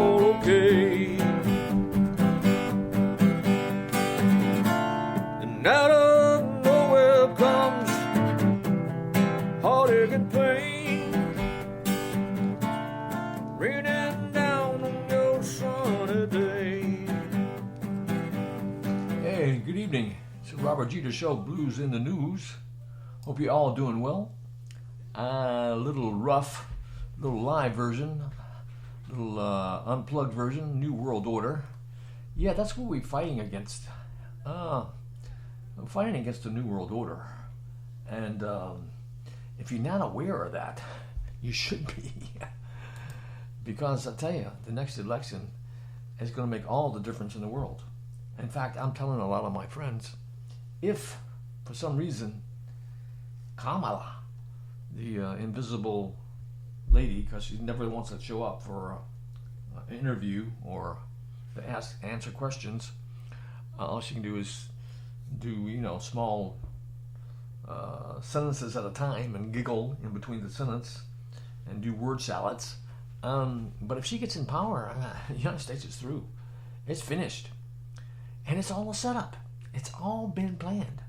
all okay. And out of nowhere comes heartache and pain, raining down on your sunny day. Hey, good evening. It's the Robert Jeter Show, Blues in the News. Hope you're all doing well. A little rough, little live version, little unplugged version, New World Order. Yeah, that's what we're fighting against. I'm fighting against the New World Order. And if you're not aware of that, you should be. Because I tell you, the next election is going to make all the difference in the world. In fact, I'm telling a lot of my friends, if for some reason Kamala, the invisible lady, because she never wants to show up for an interview or to answer questions, all she can do is do small sentences at a time and giggle in between the sentence and do word salads. But if she gets in power, the United States is through. It's finished. And it's all a setup. It's all been planned.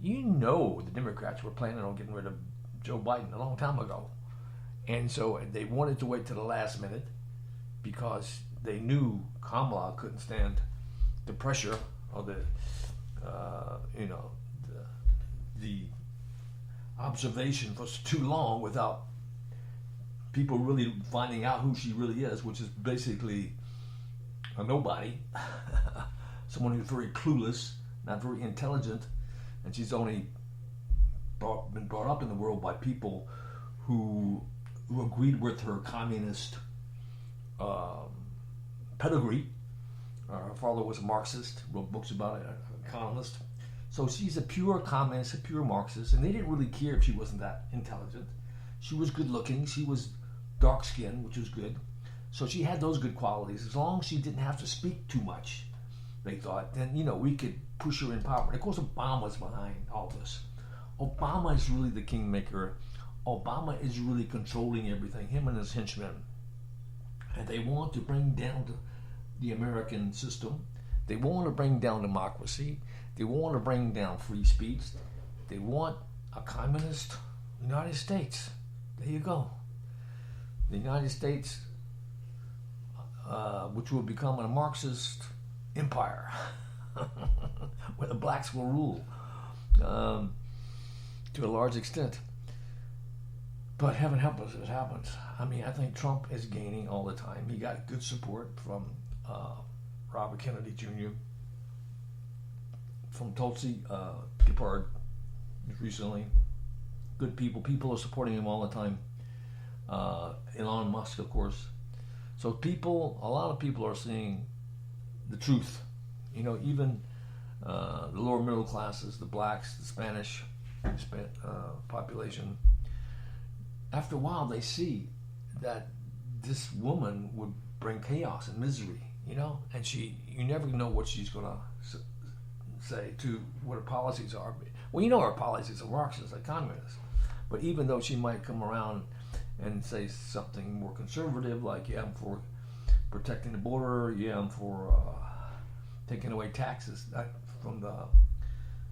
You know the Democrats were planning on getting rid of Joe Biden a long time ago. And so they wanted to wait to the last minute because they knew Kamala couldn't stand the pressure or the observation for too long without people really finding out who she really is, which is basically a nobody. Someone who's very clueless, not very intelligent, and she's only been brought up in the world by people who agreed with her communist pedigree. Her father was a Marxist, wrote books about it, an economist. So she's a pure communist, a pure Marxist, and they didn't really care if she wasn't that intelligent. She was good looking, she was dark skinned, which was good. So she had those good qualities. As long as she didn't have to speak too much, they thought, then, we could push her in power. And of course, Obama's behind all this. Obama is really the kingmaker. Obama is really controlling everything, him and his henchmen. And they want to bring down the American system. They want to bring down democracy. They want to bring down free speech. They want a communist United States. There you go. The United States, which will become a Marxist empire where the blacks will rule to a large extent. But heaven help us if it happens. I mean, I think Trump is gaining all the time. He got good support from Robert Kennedy Jr., from Tulsi Gabbard recently. Good people. People are supporting him all the time. Elon Musk, of course. So a lot of people are seeing the truth. Even the lower middle classes, the blacks, the Spanish population. After a while, they see that this woman would bring chaos and misery, and you never know what she's going to say to what her policies are. Well, her policies are Marxist, like communists. But even though she might come around and say something more conservative, like, yeah, I'm for protecting the border, yeah, I'm for taking away taxes from the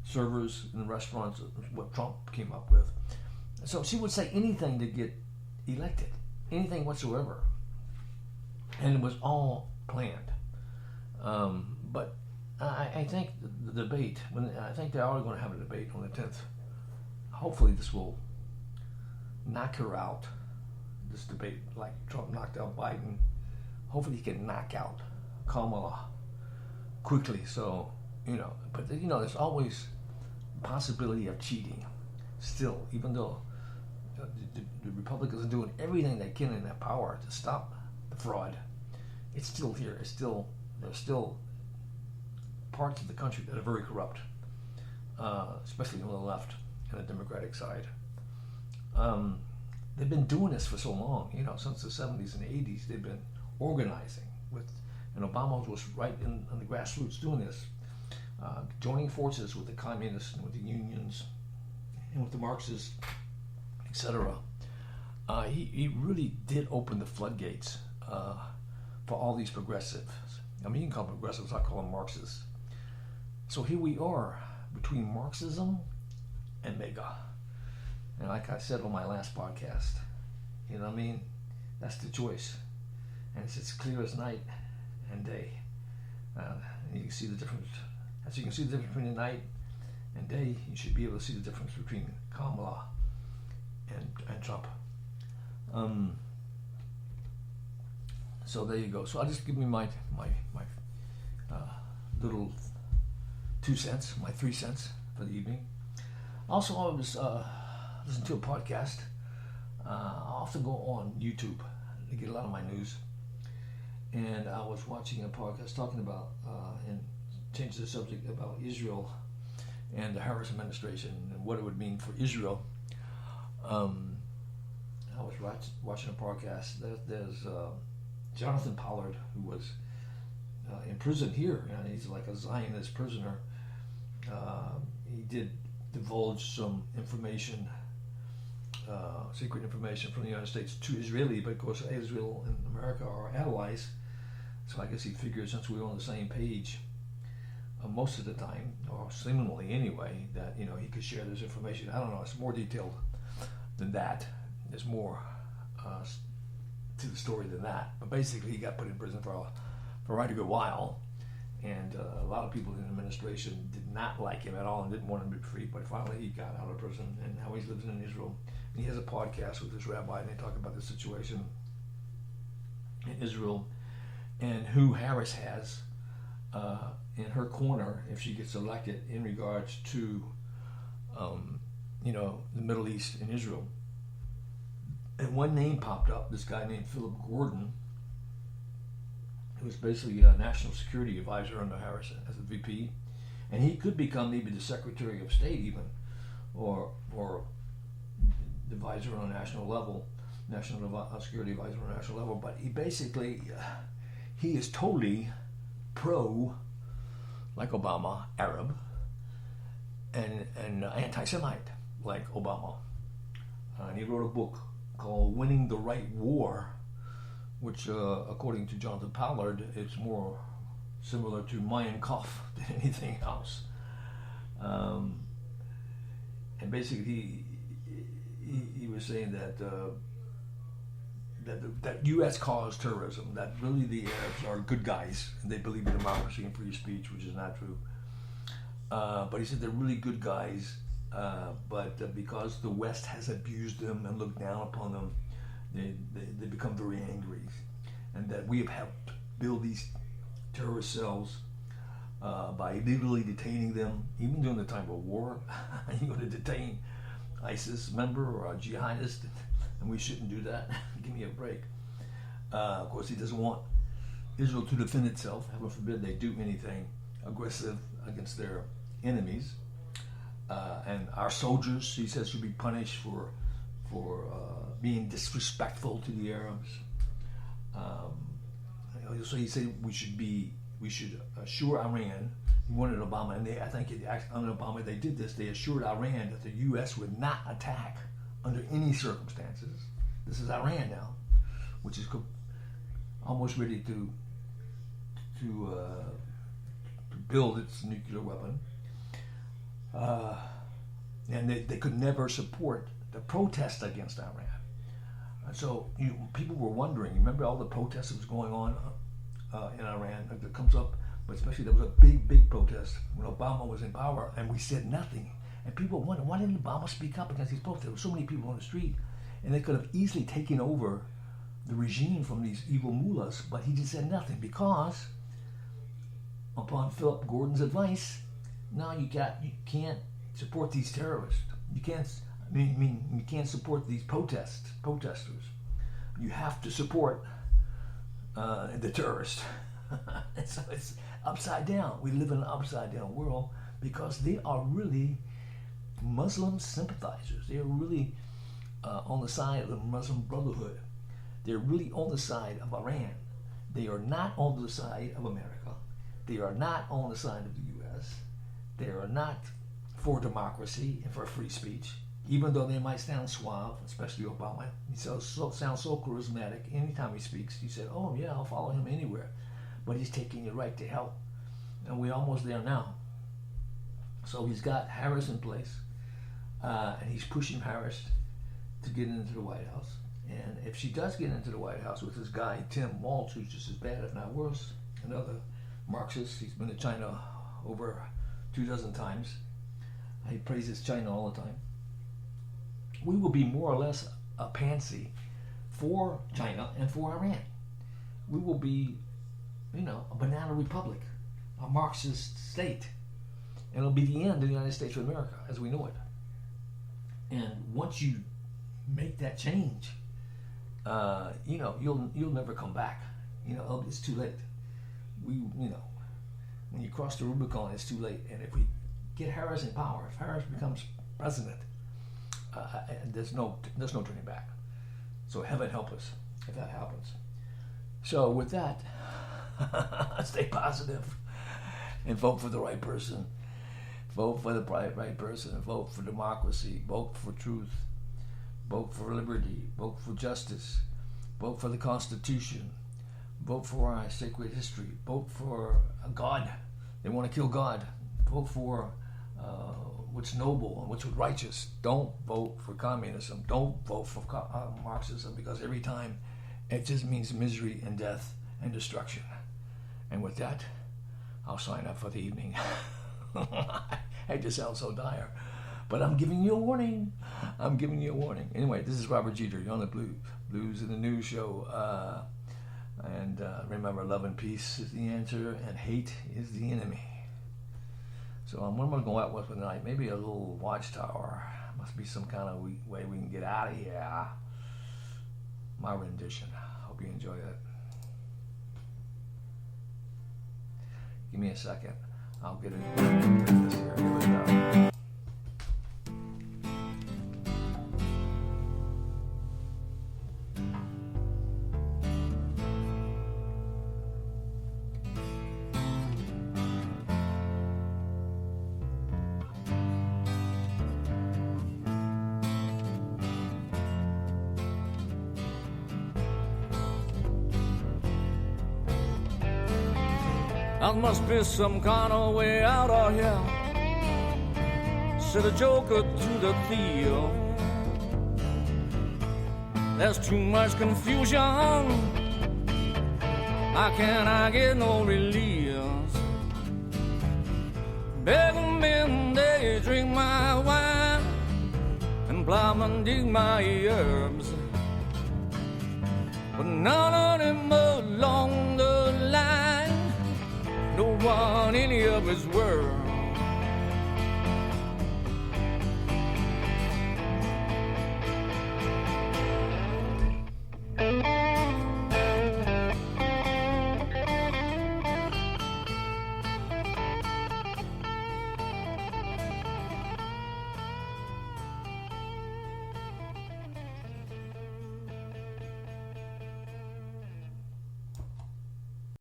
servers in the restaurants, what Trump came up with. So she would say anything to get elected, anything whatsoever. And it was all planned. But I think the debate, I think they're already going to have a debate on the 10th. Hopefully this will knock her out, this debate, like Trump knocked out Biden. Hopefully he can knock out Kamala quickly. So, but there's always possibility of cheating still, even though the Republicans are doing everything they can in their power to stop the fraud. It's still here. There's still parts of the country that are very corrupt, especially on the left and the Democratic side. They've been doing this for so long, since the 70s and 80s. They've been organizing and Obama was right on the grassroots doing this, joining forces with the communists and with the unions and with the Marxists, etc. He really did open the floodgates for for all these progressives. I mean, you can call them progressives, I call them Marxists. So here we are between Marxism and MAGA. And like I said on my last podcast, you know what I mean? That's the choice. And it's as clear as night and day. And you can see the difference. As you can see the difference between the night and day, you should be able to see the difference between Kamala and Trump. So there you go. So I'll just give me my little 2 cents, my 3 cents for the evening. Also, I was listening to a podcast. I often go on YouTube to get a lot of my news. And I was watching a podcast talking about, and changed the subject about Israel and the Harris administration and what it would mean for Israel. I was watching a podcast. There's Jonathan Pollard, who was in prison here, and he's like a Zionist prisoner. He did divulge some information, secret information from the United States to Israeli, but of course Israel and America are allies, so I guess he figured since we were on the same page most of the time, or seemingly anyway, that he could share this information. I don't know, it's more detailed than that. There's more to the story than that, but basically he got put in prison for quite a good while, and a lot of people in the administration did not like him at all and didn't want him to be free, but finally he got out of prison, and now he's living in Israel. And he has a podcast with this rabbi, and they talk about the situation in Israel and who Harris has in her corner if she gets elected in regards to the Middle East and Israel. And one name popped up, this guy named Philip Gordon, who was basically a national security advisor under Harris as a VP, and he could become maybe the Secretary of State even, or advisor on a national level, security advisor on a national level. But he basically he is totally pro, like Obama, Arab, and anti-Semite like Obama. And he wrote a book called "Winning the Right War," which, according to Jonathan Pollard, it's more similar to Mein Kampf than anything else. And basically, he was saying that that U.S. caused terrorism, that really the Arabs are good guys, and they believe in democracy and free speech, which is not true. But he said they're really good guys, but because the West has abused them and looked down upon them, they become very angry, and that we have helped build these terrorist cells by illegally detaining them, even during the time of war. You're going to detain ISIS member or a jihadist, and we shouldn't do that. Give me a break. Of course, he doesn't want Israel to defend itself. Heaven forbid they do anything aggressive against their enemies. And our soldiers, he says, should be punished for being disrespectful to the Arabs. So he said we should assure Iran. He wanted Obama, and I think under Obama they did this. They assured Iran that the U.S. would not attack under any circumstances. This is Iran now, which is almost ready to build its nuclear weapon. And they could never support the protest against Iran. And so people were wondering, remember all the protests that was going on in Iran that comes up, but especially there was a big protest when Obama was in power, and we said nothing. And people wondered, why didn't Obama speak up against these protests? There were so many people on the street, and they could have easily taken over the regime from these evil mullahs, but he just said nothing because, upon Philip Gordon's advice, now you can't support these terrorists. You can't support these protesters. You have to support the terrorists. And so it's upside down. We live in an upside down world because they are really Muslim sympathizers. They are really on the side of the Muslim Brotherhood. They're really on the side of Iran. They are not on the side of America. They are not on the side of the U.S. They are not for democracy and for free speech. even though they might sound suave, especially Obama. He sounds so charismatic. Anytime he speaks, he said, "Oh yeah, I'll follow him anywhere," but he's taking you right to hell, and we're almost there now. So he's got Harris in place, and he's pushing Harris to get into the White House. And if she does get into the White House with this guy, Tim Walz, who's just as bad, if not worse, another Marxist, he's been to China over 24 times. He praises China all the time. We will be more or less a pansy for China and for Iran. We will be, a banana republic, a Marxist state. And it'll be the end of the United States of America as we know it. And once you make that change, you'll never come back. It's too late. When you cross the Rubicon, it's too late. And if we get Harris in power, if Harris becomes president, there's no turning back. So heaven help us if that happens. So with that, stay positive and vote for the right person. Vote for the right person. Vote for democracy. Vote for truth. Vote for liberty. Vote for justice. Vote for the Constitution. Vote for our sacred history. Vote for God. They want to kill God. Vote for what's noble and what's righteous. Don't vote for communism. Don't vote for Marxism, because every time it just means misery and death and destruction. And with that, I'll sign up for the evening. I hate to sound so dire, but I'm giving you a warning. Anyway, this is Robert Jeter. You're on the Blues in the News show. And remember, love and peace is the answer, and hate is the enemy. So what am I going to go out with tonight? Maybe a little Watchtower. Must be some kind of way we can get out of here. My rendition. Hope you enjoy it. Give me a second. I'll get into this here. Here we go. There must be some kind of way out of here, said a joker to the thief. There's too much confusion, how can I get no relief? Begging men, they drink my wine, and plowmen dig my herbs, but none of them along the line. No one in here is worth